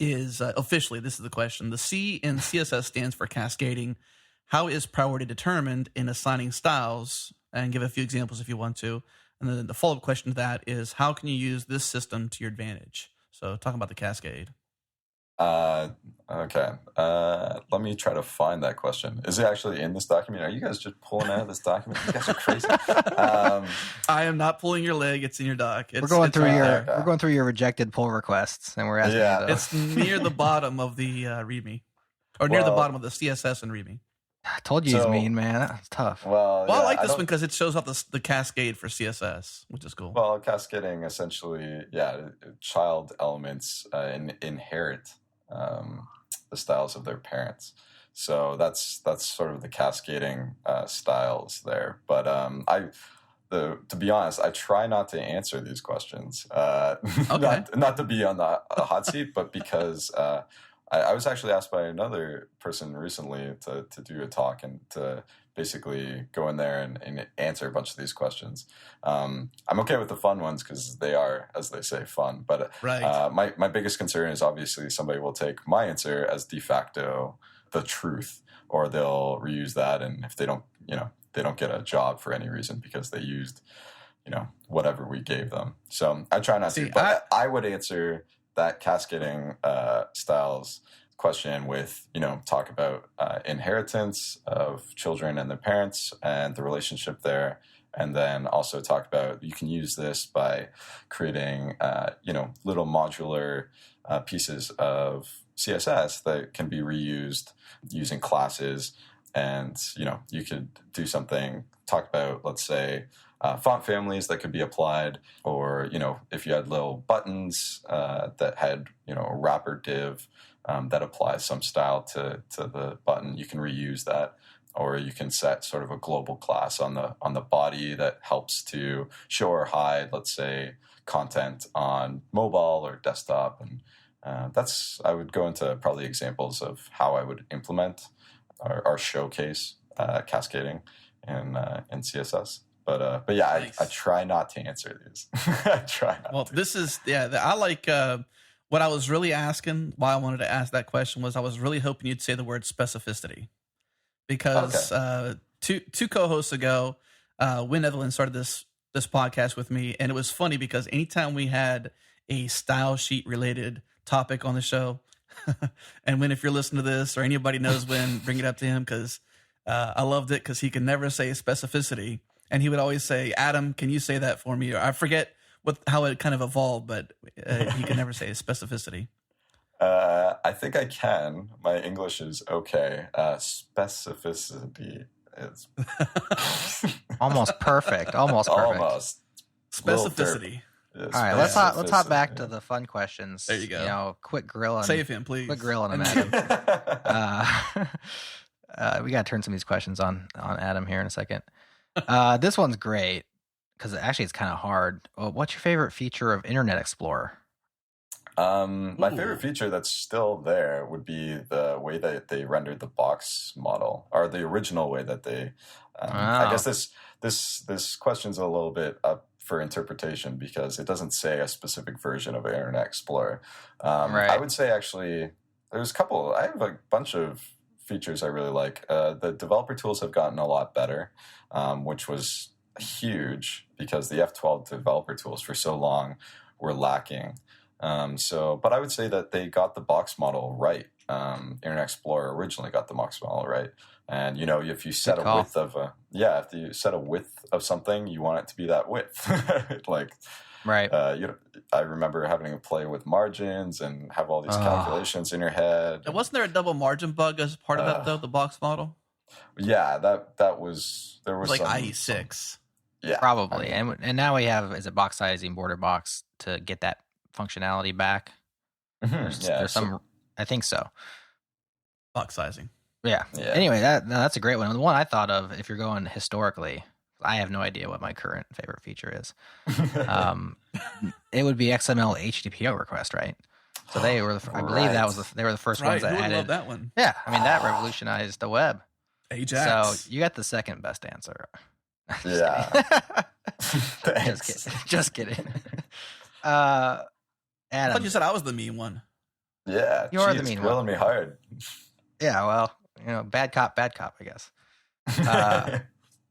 is, officially, this is the question. The C in CSS stands for cascading. How is priority determined in assigning styles? And give a few examples if you want to. And then the follow-up question to that is, how can you use this system to your advantage? So talking about the cascade. Okay. Let me try to find that question. Is it actually in this document? Are you guys just pulling out of this document? You guys are crazy. I am not pulling your leg. It's in your doc. We're going through your rejected pull requests, and we're asking you those. It's near the bottom of the README, or near the bottom of the CSS and README. I told you he's mean, man. That's tough. Well, I like this one because it shows off the cascade for CSS, which is cool. Well, cascading essentially, child elements inherit the styles of their parents. So that's sort of the cascading styles there. But to be honest, I try not to answer these questions. Okay. not to be on the hot seat, but because I was actually asked by another person recently to do a talk and to basically go in there and answer a bunch of these questions. I'm okay with the fun ones because they are, as they say, fun. But right. My biggest concern is obviously somebody will take my answer as de facto the truth, or they'll reuse that, and if they don't get a job for any reason because they used, whatever we gave them. So I try not to. But I would answer that cascading styles question with, talk about inheritance of children and their parents and the relationship there. And then also talk about, you can use this by creating, little modular pieces of CSS that can be reused using classes. And, you could do something, talk about, let's say, font families that could be applied, or, if you had little buttons that had, a wrapper div that applies some style to the button, you can reuse that. Or you can set sort of a global class on the body that helps to show or hide, let's say, content on mobile or desktop. And I would go into probably examples of how I would implement or showcase cascading in CSS. But yeah, nice. I try not to answer these. I try not. Well, this is I like what I was really asking. Why I wanted to ask that question was I was really hoping you'd say the word specificity. Because two co-hosts ago, Wynn Evelyn started this podcast with me, and it was funny because anytime we had a style sheet related topic on the show, and Wynn, if you're listening to this or anybody knows Wynn, bring it up to him because I loved it because he could never say specificity, and he would always say, "Adam, can you say that for me?" Or I forget how it kind of evolved, but he could never say specificity. I think I can. My English is okay. Specificity is almost perfect. Almost perfect. Almost. Specificity. All right, let's hop back to the fun questions. There you go. Quick grill on. Save him, please. Quick grill on him, Adam. We got to turn some of these questions on Adam here in a second. This one's great. because actually it's kind of hard. What's your favorite feature of Internet Explorer? My favorite feature that's still there would be the way that they rendered the box model, or the original way that they. I guess this question's a little bit up for interpretation because it doesn't say a specific version of Internet Explorer. Right. I would say actually there's a couple. I have a bunch of features I really like. The developer tools have gotten a lot better, which was huge because the F12 developer tools for so long were lacking. But I would say that they got the box model right. Internet Explorer originally got the box model right. And, if you set a width of if you set a width of something, you want it to be that width. Right. I remember having to play with margins and have all these calculations in your head. And wasn't there a double margin bug as part of that, though, the box model? Yeah, there was like IE6. Yeah. Probably. And now we have, is it box sizing, border box to get that functionality back? There's some, I think so. Box sizing. Yeah. Anyway, that's a great one. The one I thought of, if you're going historically, I have no idea what my current favorite feature is. It would be XML HTTP request, right? So they were, I believe they were the first ones that added. Love that one. Yeah, I mean that revolutionized the web. Ajax. So you got the second best answer. Yeah. Just kidding. Adam, I thought you said I was the mean one. Yeah, you are the mean one. Grilling me hard. Yeah, well, bad cop, I guess.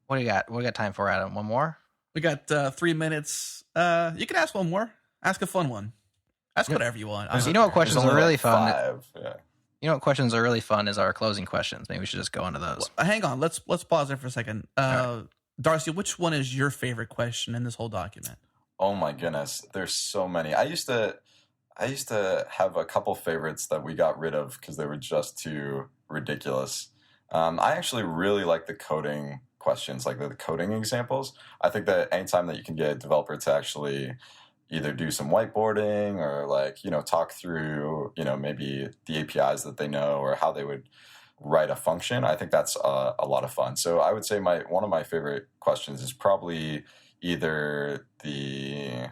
What do you got? What do we got time for, Adam? One more? We got 3 minutes. You can ask one more. Ask a fun one. Ask whatever you want. You know what questions are really fun? 5. Yeah. You know what questions are really fun is our closing questions. Maybe we should just go into those. Well, hang on. Let's pause there for a second. Darcy, which one is your favorite question in this whole document? Oh my goodness, there's so many. I used to have a couple favorites that we got rid of because they were just too ridiculous. I actually really like the coding questions, like the coding examples. I think that anytime that you can get a developer to actually either do some whiteboarding or talk through, maybe the APIs that they know or how they would write a function, I think that's a lot of fun. So I would say one of my favorite questions is probably either the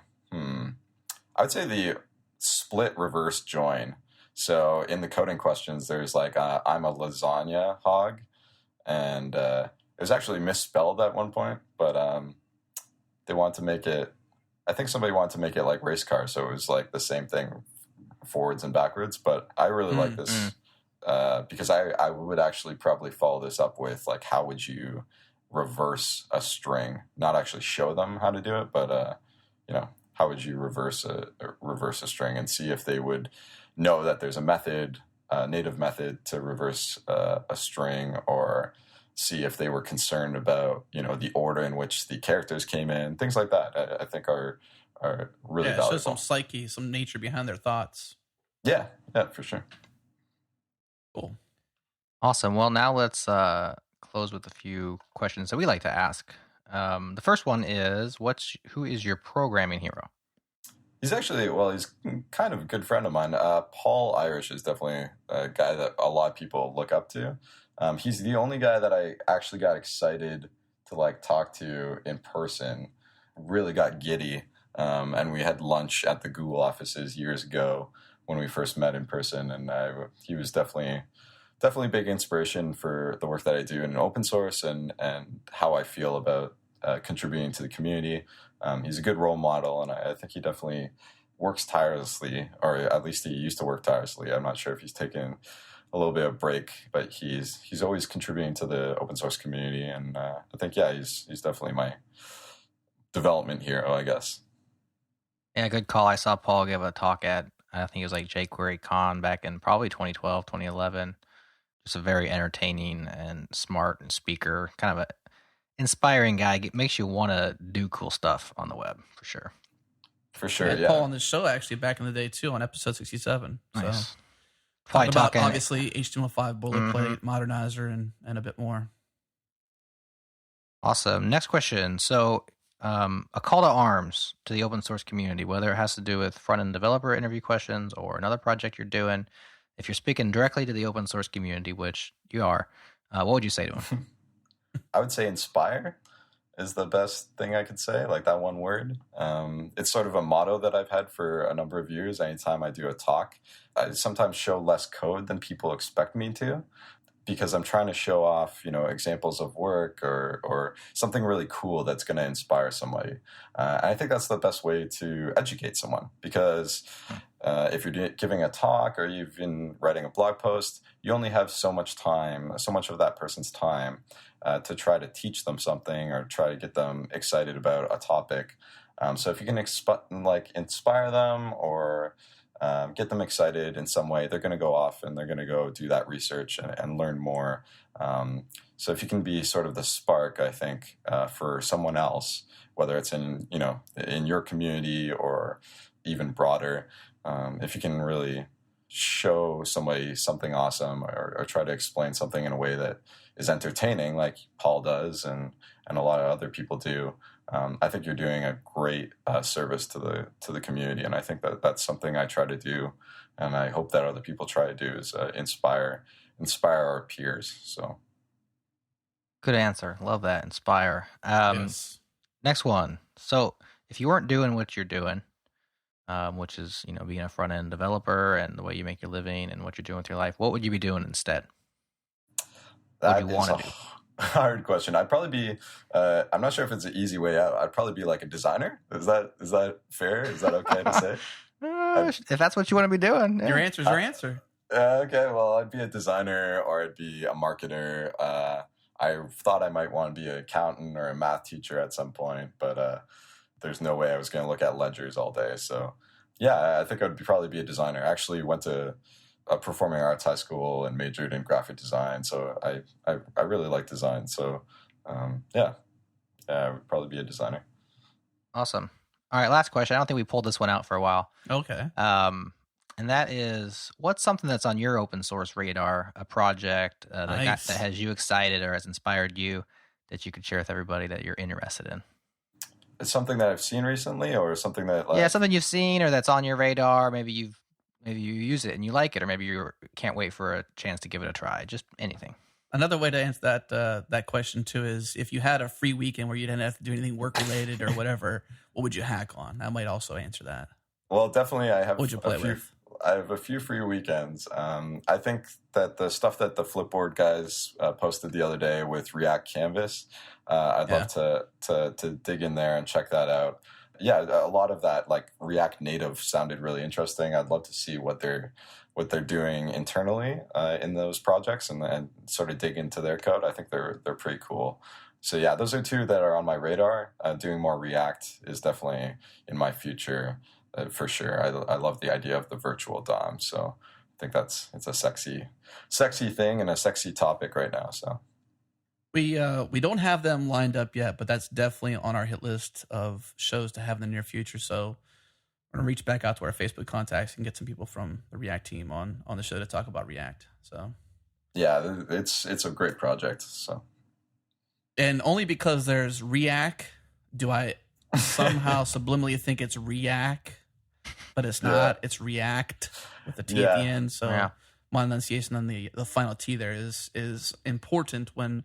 split reverse join. So in the coding questions, there's I'm a lasagna hog, and it was actually misspelled at one point, but they wanted to make it. I think somebody wanted to make it like race car, so it was like the same thing, forwards and backwards. But I really like this because I would actually probably follow this up with how would you reverse a string? Not actually show them how to do it, but how would you reverse a string and see if they would know that there's a method, a native method to reverse a string, or see if they were concerned about the order in which the characters came in, things like that. I think are really valuable. Show some psyche, some nature behind their thoughts. Yeah, for sure. Cool. Awesome. Well, now let's close with a few questions that we like to ask. The first one is, who is your programming hero? He's kind of a good friend of mine. Paul Irish is definitely a guy that a lot of people look up to. He's the only guy that I actually got excited to talk to in person. Really got giddy, and we had lunch at the Google offices years ago when we first met in person. And he was definitely a big inspiration for the work that I do in open source and how I feel about contributing to the community. He's a good role model, and I think he definitely works tirelessly, or at least he used to work tirelessly. I'm not sure if he's taken a little bit of break, but he's always contributing to the open source community, and I think he's definitely my development hero, I guess. Yeah, good call. I saw Paul give a talk at, I think it was jQuery Con back in probably 2012, 2011. Just a very entertaining and smart and speaker, kind of a inspiring guy. Makes you want to do cool stuff on the web, for sure. For sure, I had Paul on the show actually back in the day too, on episode 67. Nice. So talking about obviously HTML5 Boilerplate, Modernizer, and a bit more. Awesome. Next question. So a call to arms to the open source community, whether it has to do with front-end developer interview questions or another project you're doing. If you're speaking directly to the open source community, which you are, what would you say to them? I would say inspire. is the best thing I could say, like that one word. It's sort of a motto that I've had for a number of years. Anytime I do a talk, I sometimes show less code than people expect me to, because I'm trying to show off, examples of work or something really cool that's going to inspire somebody. And I think that's the best way to educate someone, because if you're giving a talk or you've been writing a blog post, you only have so much time, so much of that person's time to try to teach them something or try to get them excited about a topic. So if you can inspire them or get them excited in some way, they're going to go off and they're going to go do that research and learn more. So if you can be sort of the spark, I think, for someone else, whether it's in your community or even broader, if you can really show somebody something awesome or try to explain something in a way that is entertaining, like Paul does and a lot of other people do, I think you're doing a great service to the community, and I think that's something I try to do, and I hope that other people try to do is inspire our peers. So, good answer. Love that. Inspire. Yes. Next one. So, if you weren't doing what you're doing, which is being a front end developer and the way you make your living and what you're doing with your life, what would you be doing instead? What do you want to do? Hard question. I'd probably be, I'm not sure if it's an easy way out. I'd probably be like a designer. Is that fair? Is that okay to say? If that's what you want to be doing. Yeah. Your answer's your answer. Okay, well, I'd be a designer or I'd be a marketer. I thought I might want to be an accountant or a math teacher at some point, but there's no way I was going to look at ledgers all day. So yeah, I think I'd probably be a designer. I actually went to a performing arts high school and majored in graphic design. So I really like design. So yeah, I would probably be a designer. Awesome. All right, last question. I don't think we pulled this one out for a while. Okay. And that is, what's something that's on your open source radar, a project that has you excited or has inspired you that you could share with everybody that you're interested in? It's something that I've seen recently, or something that something you've seen or that's on your radar. Maybe you use it and you like it, or maybe you can't wait for a chance to give it a try. Just anything. Another way to answer that question too is, if you had a free weekend where you didn't have to do anything work related or whatever, what would you hack on? That might also answer that. Well, definitely, I have. What would you play with? I have a few free weekends. I think that the stuff that the Flipboard guys posted the other day with React Canvas, I'd love to dig in there and check that out. Yeah, a lot of that, like React Native, sounded really interesting. I'd love to see what they're doing internally in those projects and sort of dig into their code. I think they're pretty cool. So yeah, those are two that are on my radar. Doing more React is definitely in my future. For sure. I love the idea of the virtual DOM. So I think it's a sexy thing and a sexy topic right now. So we don't have them lined up yet, but that's definitely on our hit list of shows to have in the near future. So we're going to reach back out to our Facebook contacts and get some people from the React team on the show to talk about React. So yeah, it's a great project. So, and only because there's React do I somehow subliminally think it's React, but it's not. Yeah. It's React with the T at the end. So my enunciation on the final T there is important when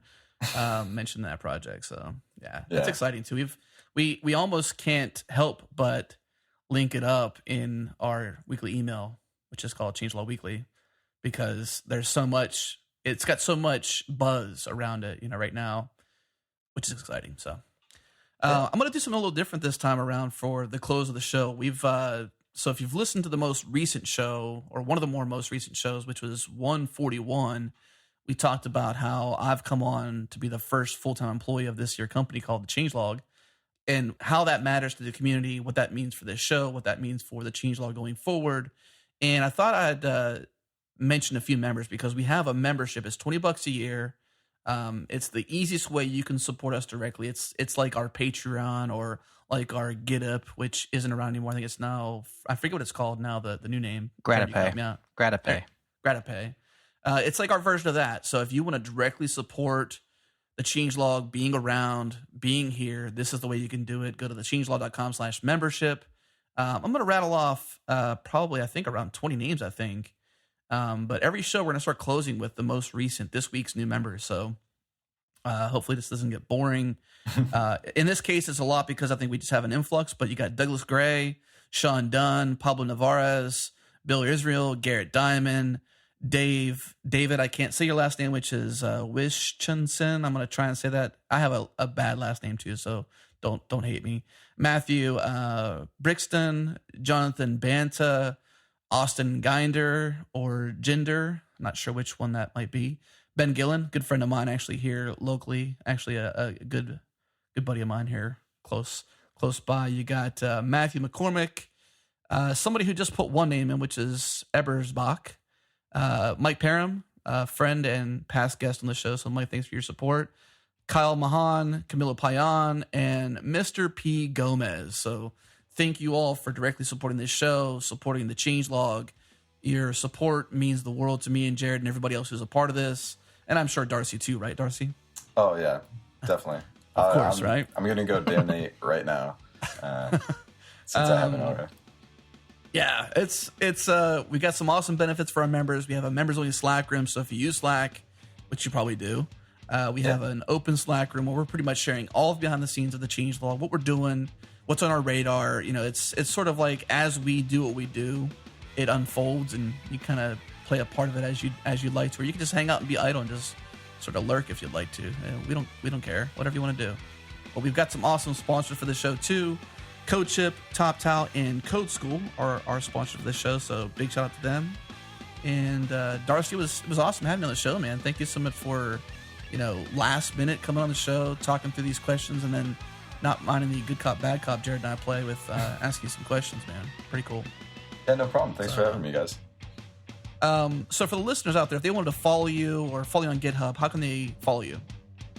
mentioning that project. So yeah, it's exciting too. We almost can't help but link it up in our weekly email, which is called Changelog Weekly, because there's so much. It's got so much buzz around it, right now, which is exciting. So. I'm going to do something a little different this time around for the close of the show. We've so if you've listened to the most recent show, or one of the most recent shows, which was 141, we talked about how I've come on to be the first full-time employee of this year company called the Changelog, and how that matters to the community, what that means for this show, what that means for the Changelog going forward. And I thought I'd mention a few members, because we have a membership. It's $20 a year. It's the easiest way you can support us directly. It's like our Patreon or like our GitHub, which isn't around anymore. I think it's now, I forget what it's called now, the new name. GrataPay. GrataPay. It's like our version of that. So if you want to directly support the Changelog being around, being here, this is the way you can do it. Go to thechangelog.com/membership. I'm going to rattle off probably, I think, around 20 names, I think. But every show we're going to start closing with the most recent, this week's new members. So Hopefully this doesn't get boring. In this case, it's a lot because I think we just have an influx, but you got Douglas Gray, Sean Dunn, Pablo Navarez, Bill Israel, Garrett Diamond, David, I can't say your last name, which is Wischensen. I'm going to try and say that. I have a bad last name too, so don't hate me. Matthew Brixton, Jonathan Banta, Austin Ginder or Ginder. I'm not sure which one that might be. Ben Gillen, good friend of mine actually here locally. Actually a good buddy of mine here close by. You got Matthew McCormick, somebody who just put one name in, which is Ebersbach. Mike Parham, friend and past guest on the show. So Mike, thanks for your support. Kyle Mahan, Camilo Payan, and Mr. P. Gomez. So thank you all for directly supporting this show, supporting the changelog. Your support means the world to me and Jared and everybody else who's a part of this. And I'm sure Darcy too, right, Darcy? Oh, yeah, definitely. Of course, right? I'm going to go donate right now since I haven't already. Yeah, it's we got some awesome benefits for our members. We have a members only Slack room, so if you use Slack, which you probably do, we have an open Slack room where we're pretty much sharing all of behind the scenes of the changelog, what we're doing, what's on our radar. You know, it's sort of like as we do what we do, it unfolds, and you kind of play a part of it as you'd like to, or you can just hang out and be idle and just sort of lurk if you'd like to. We don't care, whatever you want to do. But we've got some awesome sponsors for the show too. CodeShip, TopTal, and Code School are our sponsors for this show, so big shout out to them. And Darcy, it was awesome having you on the show, man. Thank you so much for, last minute coming on the show, talking through these questions, and then not minding the good cop, bad cop Jared and I play with asking some questions, man. Pretty cool. Yeah, no problem. Thanks for having me, guys. So for the listeners out there, if they wanted to follow you or follow you on GitHub, how can they follow you?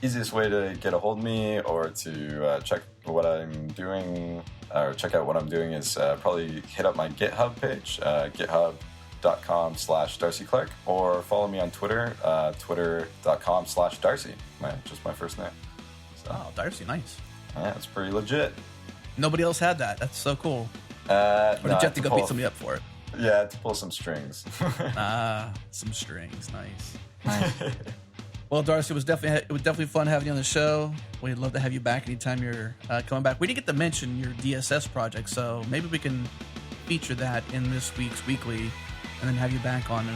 Easiest way to get a hold of me or to check what I'm doing or check out what I'm doing is probably hit up my GitHub page, github.com/Darcy Clarke, or follow me on Twitter, twitter.com/Darcy, just my first name. So, oh, Darcy, nice. Yeah, it's pretty legit. Nobody else had that. That's so cool. Or did you have to go beat somebody up for it? Yeah, to pull some strings. Some strings, nice. Well, Darcy, it was definitely fun having you on the show. We'd love to have you back anytime you're coming back. We didn't get to mention your DSS project, so maybe we can feature that in this week's weekly, and then have you back on a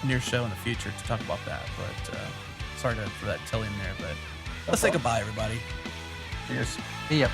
near show in the future to talk about that. But sorry for that telling there, but let's say goodbye, everybody. Cheers. See ya.